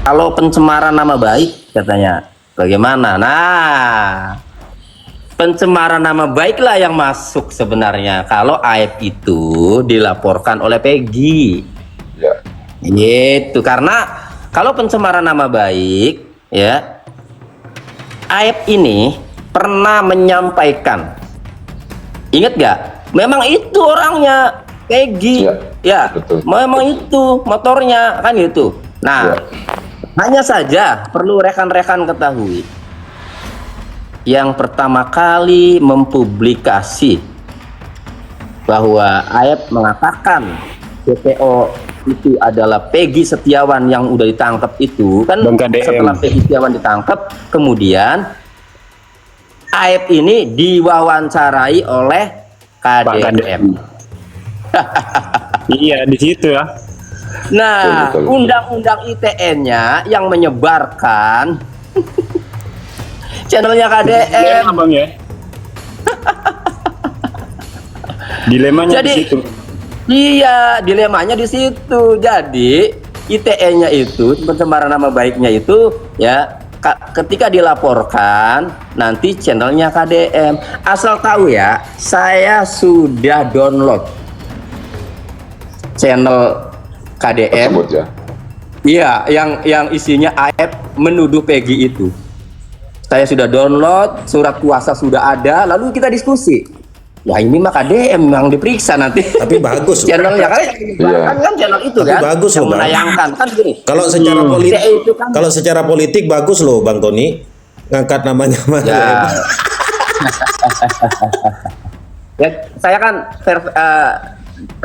Kalau pencemaran nama baik katanya bagaimana? Nah, pencemaran nama baiklah yang masuk sebenarnya kalau aib itu dilaporkan oleh Peggy. Ya. Gitu, karena kalau pencemaran nama baik ya, aib ini pernah menyampaikan. Ingat gak? Memang itu orangnya Peggy. Ya, betul. memang itu motornya kan gitu. Nah, hanya saja perlu rekan-rekan ketahui, yang pertama kali mempublikasi bahwa Aep mengatakan DPO itu adalah Peggy Setiawan yang udah ditangkap itu kan. Setelah Peggy Setiawan ditangkap, kemudian Aep ini diwawancarai oleh KDM. Iya, di situ ya. Nah, undang-undang ITN-nya yang menyebarkan channelnya KDM. Abang ya. Dilemanya Jadi, di situ. iya, dilemanya di situ. Jadi, ITN-nya itu, pencemaran nama baiknya itu, ya, ketika dilaporkan, nanti channelnya KDM. Asal tahu ya, saya sudah download channel KDM. Tersebut, ya. Iya, yang isinya Aep menuduh Peggy itu. Saya sudah download, surat kuasa sudah ada, lalu kita diskusi. Ya ini mah KDM yang diperiksa nanti. Tapi bagus loh. Channelnya kan channel itu. Tapi kan bagus yang loh, Bang. menayangkan kan gini. Kalau secara politik, itu kan, kalau secara politik bagus loh Bang Tony ngangkat namanya Mas. ya. Ya, saya kan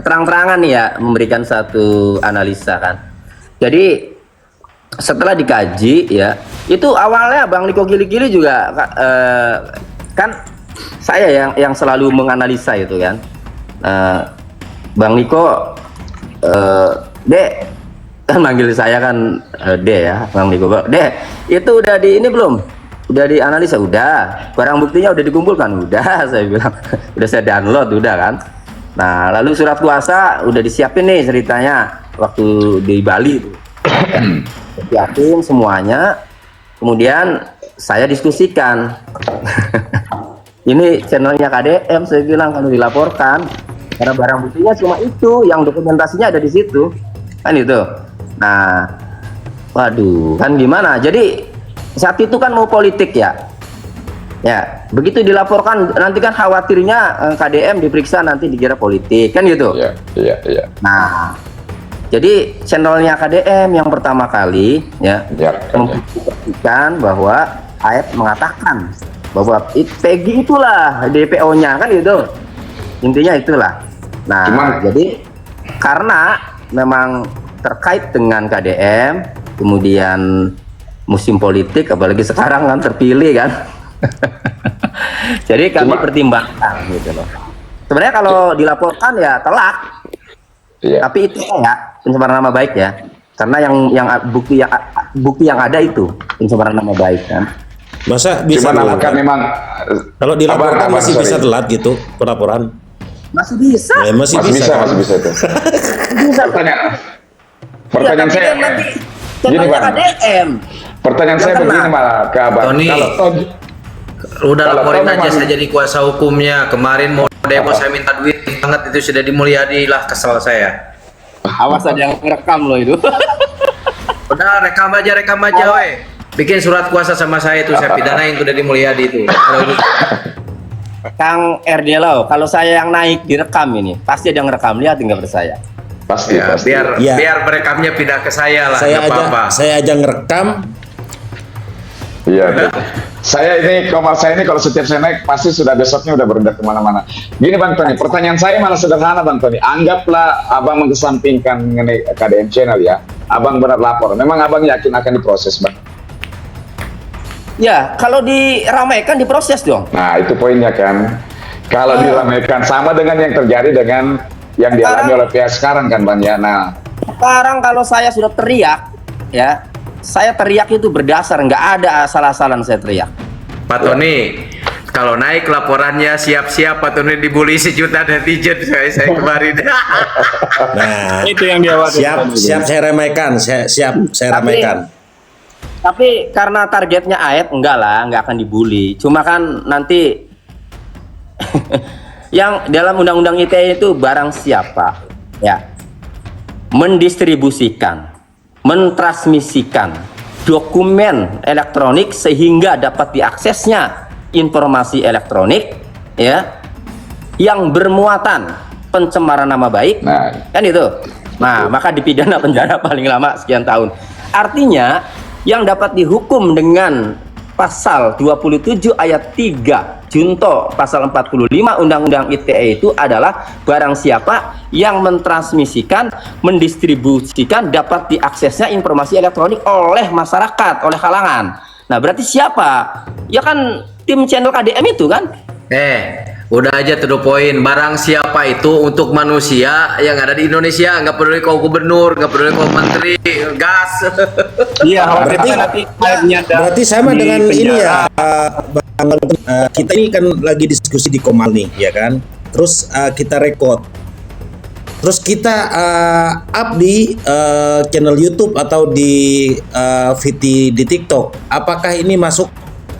terang-terangan nih ya memberikan satu analisa kan. Jadi setelah dikaji ya, itu awalnya Bang Niko Gili-Gili juga kan saya yang selalu menganalisa itu kan. Bang Niko Dek kan manggil saya kan Dek ya, Bang Niko. Dek, itu udah di ini belum? Udah dianalisa? Udah. Barang buktinya udah dikumpulkan? Udah, saya bilang. Udah saya download, udah kan. Nah, lalu surat kuasa udah disiapin nih ceritanya waktu di Bali itu. Siapin semuanya. Kemudian saya diskusikan. Ini channelnya KDM, saya bilang kalau dilaporkan karena barang buktinya cuma itu, yang dokumentasinya ada di situ. Kan itu. Nah, waduh, kan gimana? Jadi saat itu kan mau politik ya. Ya, begitu dilaporkan nanti kan khawatirnya KDM diperiksa nanti dikira politik kan gitu. Iya. Nah, jadi channelnya KDM yang pertama kali ya membuktikan bahwa Aep mengatakan bahwa Peggy itulah DPO-nya kan gitu. Intinya itulah. Nah, jadi karena memang terkait dengan KDM, kemudian musim politik apalagi sekarang kan terpilih kan. Jadi kami pertimbangkan gitu loh. Sebenarnya kalau dilaporkan ya telak. Iya. Tapi itu ya pencemaran nama baik ya. Karena yang bukti yang ada itu pencemaran nama baik kan. Masa bisa telat kan memang kalau dilaporkan masih bisa telat gitu pelaporan? Masih bisa. Ya, masih bisa itu. Bisa. Pertanyaan saya gini Bang. KDM. Pertanyaan saya begini malah ke Abang. Tony, udah laporin aja saya jadi kuasa hukumnya. Kemarin mau demo saya minta duit banget, itu sudah Mulyadi lah, kesel saya. Awas ada yang ngerekam loh itu. Udah rekam aja weh. Bikin surat kuasa sama saya itu, saya pidanain tuh dari Mulyadi itu. Kang RD kalau saya yang naik direkam ini, pasti ada yang ngerekam, lihat nggak percaya. Pasti. Biar merekamnya pindah ke saya lah. Saya aja ngerekam. Iya. Saya ini kalau setiap saya naik pasti sudah besoknya udah beredar kemana-mana. Gini Bang Tony, pertanyaan saya malah sederhana Bang Tony. Anggaplah Abang mengesampingkan mengenai KDM channel ya. Abang benar lapor. Memang Abang yakin akan diproses Bang? Ya, kalau diramaikan diproses dong. Nah, itu poinnya kan. Kalau diramaikan sama dengan yang terjadi dengan yang dialami oleh pihak sekarang kan Bang ya. Nah, sekarang kalau saya sudah teriak ya, saya teriak itu berdasar, nggak ada asal-asalan saya teriak. Pak Tony, kalau naik laporannya siap-siap Pak Tony dibully sejuta netizen saya kemarin. Nah, itu yang dia siap saya ramaikan, saya ramaikan. Tapi karena targetnya AF enggak lah, enggak akan dibully. Cuma kan nanti yang dalam undang-undang ITE itu barang siapa ya mendistribusikan, mentransmisikan dokumen elektronik sehingga dapat diaksesnya informasi elektronik ya yang bermuatan pencemaran nama baik, kan itu. Nah, maka dipidana penjara paling lama sekian tahun. Artinya yang dapat dihukum dengan pasal 27 ayat 3 junto pasal 45 Undang-Undang ITE itu adalah barang siapa yang mentransmisikan, mendistribusikan, dapat diaksesnya informasi elektronik oleh masyarakat, oleh kalangan. Nah, berarti siapa? Ya kan tim channel KDM itu kan? Udah aja to the point. Barang siapa itu untuk manusia yang ada di Indonesia, nggak peduli kau gubernur, nggak peduli kau menteri, gas. Iya, Berarti sama dengan ini ya, Bang, kita ini kan lagi diskusi di Komal nih, ya kan? Terus kita record, terus kita up di channel YouTube atau di VT di TikTok. Apakah ini masuk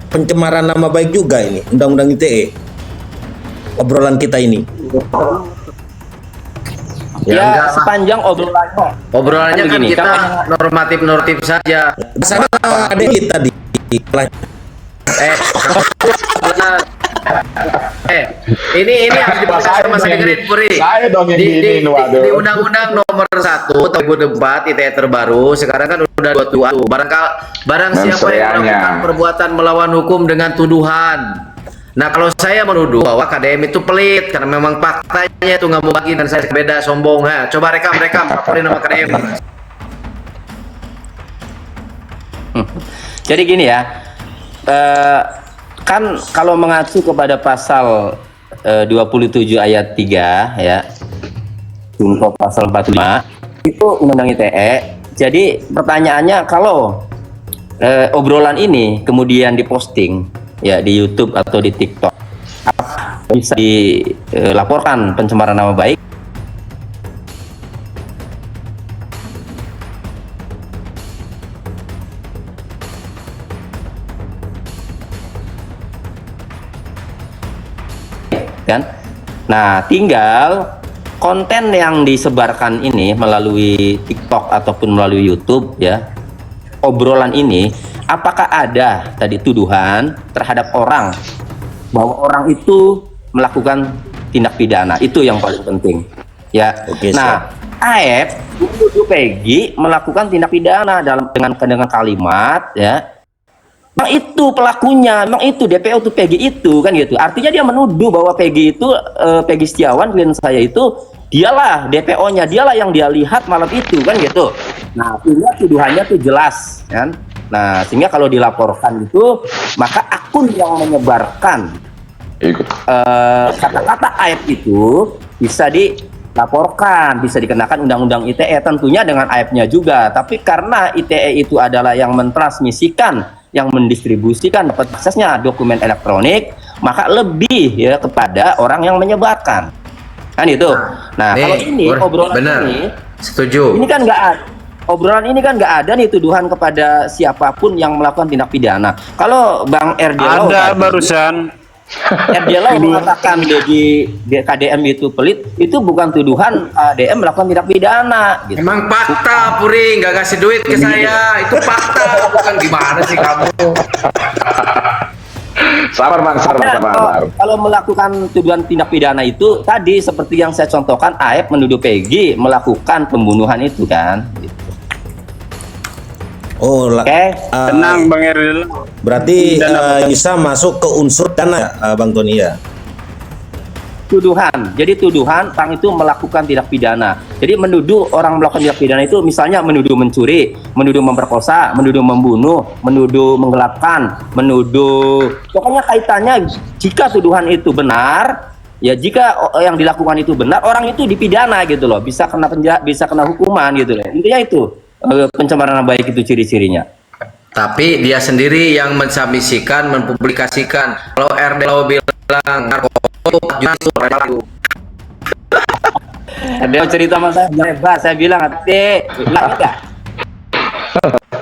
pencemaran nama baik juga ini Undang-Undang ITE? Obrolan kita ini. Ya, sepanjang Obrolannya kan begini, kita normatif saja. Sama ada kita di ini harus dibahas sama saya dengerin Puri. Saya dong yang di waduh. Undang-Undang nomor 1 tahun 2004 ITE terbaru sekarang kan udah 22. Barang siapa yang melakukan perbuatan melawan hukum dengan tuduhan. Nah, kalau saya menuduh bahwa KDM itu pelit karena memang faktanya itu nggak mau bagi dan saya beda sombong. Nah, coba rekam laporin nama KDM. Jadi gini ya, kan kalau mengacu kepada pasal 27 ayat 3 ya, junto pasal 45 itu Undang-Undang ITE. Jadi pertanyaannya kalau obrolan ini kemudian diposting ya di YouTube atau di TikTok, bisa dilaporkan pencemaran nama baik? Kan? Nah, tinggal konten yang disebarkan ini melalui TikTok ataupun melalui YouTube ya, obrolan ini apakah ada tadi tuduhan terhadap orang bahwa orang itu melakukan tindak pidana, itu yang paling penting ya. Nah, AF menuduh Peggy melakukan tindak pidana dengan kalimat ya, memang itu pelakunya, memang itu DPO itu Peggy itu kan gitu. Artinya dia menuduh bahwa Peggy itu Peggy Setiawan klien saya itu dialah DPO-nya, dialah yang dia lihat malam itu kan gitu. Nah, tuduhannya tuh jelas kan. Nah, sehingga kalau dilaporkan itu, maka akun yang menyebarkan kata-kata AF itu bisa dilaporkan, bisa dikenakan Undang-Undang ITE tentunya dengan AF-nya juga. Tapi karena ITE itu adalah yang mentransmisikan, yang mendistribusikan aksesnya dokumen elektronik, maka lebih ya kepada orang yang menyebarkan. Kan itu. Nah, kalau ini obrolan ini setuju. Ini kan nggak ada. Obrolan ini kan nggak ada nih tuduhan kepada siapapun yang melakukan tindak pidana. Kalau Bang Erdielo ada barusan Erdielo mengatakan di KDM itu pelit, itu bukan tuduhan KDM melakukan tindak pidana. Gitu. Emang fakta, Puri, nggak kasih duit ke saya, itu fakta, bukan gimana sih kamu? Sabar Bang, sabar. Kalau melakukan tuduhan tindak pidana itu tadi seperti yang saya contohkan, AF menuduh Peggy melakukan pembunuhan itu kan. Gitu. Oh, tenang Bang Erdielo. Berarti bisa masuk ke unsur dana, Bang Tony ya. Tuduhan. Jadi tuduhan orang itu melakukan tindak pidana. Jadi menuduh orang melakukan tindak pidana itu misalnya menuduh mencuri, menuduh memperkosa, menuduh membunuh, menuduh menggelapkan, menuduh, pokoknya kaitannya jika tuduhan itu benar, ya jika yang dilakukan itu benar, orang itu dipidana gitu loh, bisa kena penjara, bisa kena hukuman gitu loh. Intinya itu pencemaran nama baik itu ciri-cirinya. Tapi dia sendiri yang mensamisikan, mempublikasikan. Kalau Erdielo bilang narkoba, Ada cerita sama saya, hebat, saya bilang hati, enggak.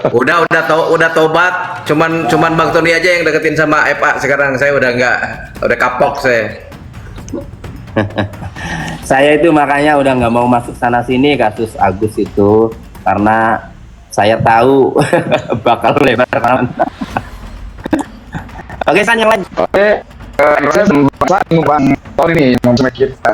Udah tobat, cuman Bang Tony aja yang deketin sama Epa sekarang. Saya udah enggak, udah kapok saya. Saya itu makanya udah nggak mau masuk sana sini kasus Agus itu karena saya tahu bakal lebar kemana. Oke, San yang lain. Oke, saya Bang Tony nih, mau sama kita.